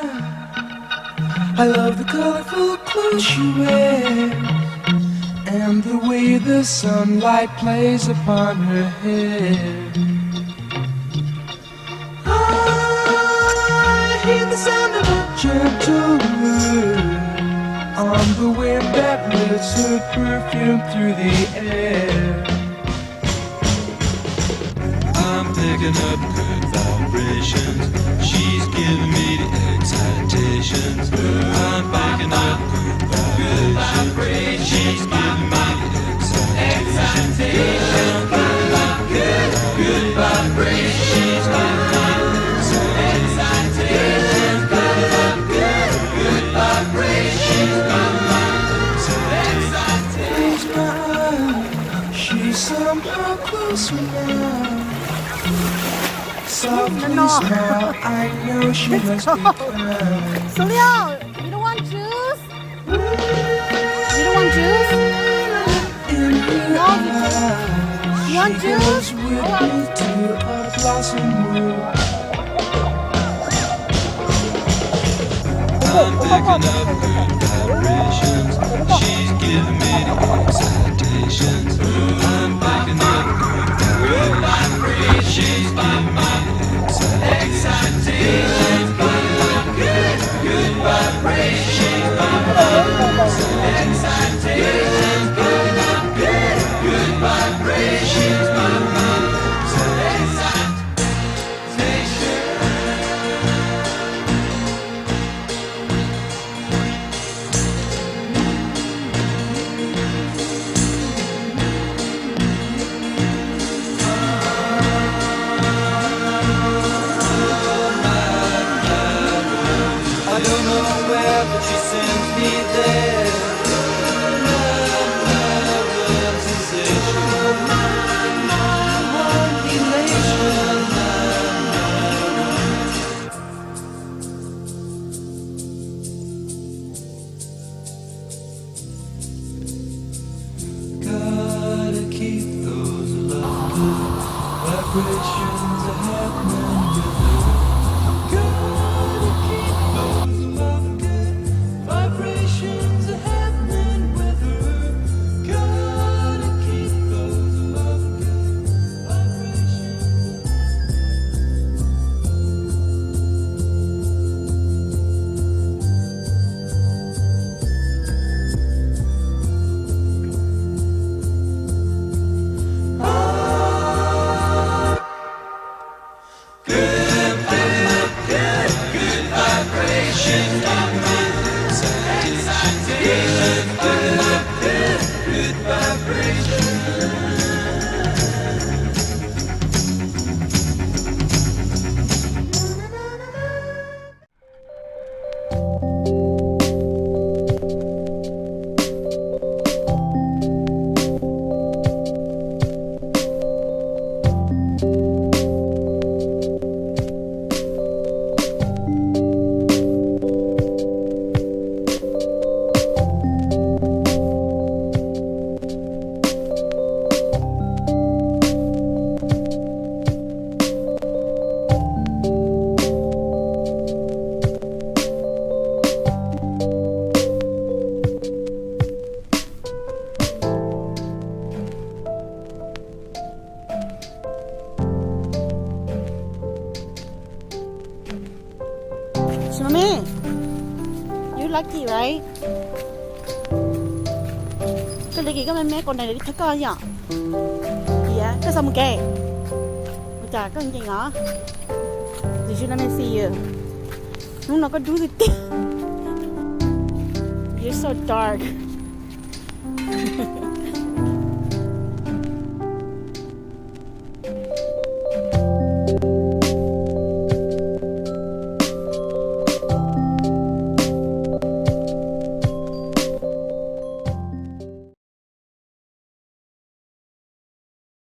I love the colorful clothes she wears and the way the sunlight plays upon her hair. I hear the sound of a gentle word on the wind that lifts her perfume through the air. I'm picking up good vibrations. She's giving me the excitations. I'm picking up good vibrations. She's giving me the excitations. Good vibrations. She's giving me the excitations. Good vibrations. Close my eyes, she's somehow closer now. Softly smile, I know she must be proud. Solio, you don't want juice? You don't want juice? In her eyes, You want she juice? goes with me to a blossom wood. I'm picking up good vibrations. She's giving me the excitations. I'm picking up good vibrations. She's giving me the excitations. Good vibrations. Excitations. Good vibrations. I don't know where, but she sends me there. Love, sensation. Elation. Gotta keep those love good vibrations happening with her. Gotta keep those love good vibrations happening with her. Gotta keep those love good vibrations. Shami, you lucky, right? Cái này cái mẹ con này đi thắc coi nhở? Yeah, cái sao mà kệ? Chả có gì ngó. Did you let me see you? Nó có do the thing. You're so dark.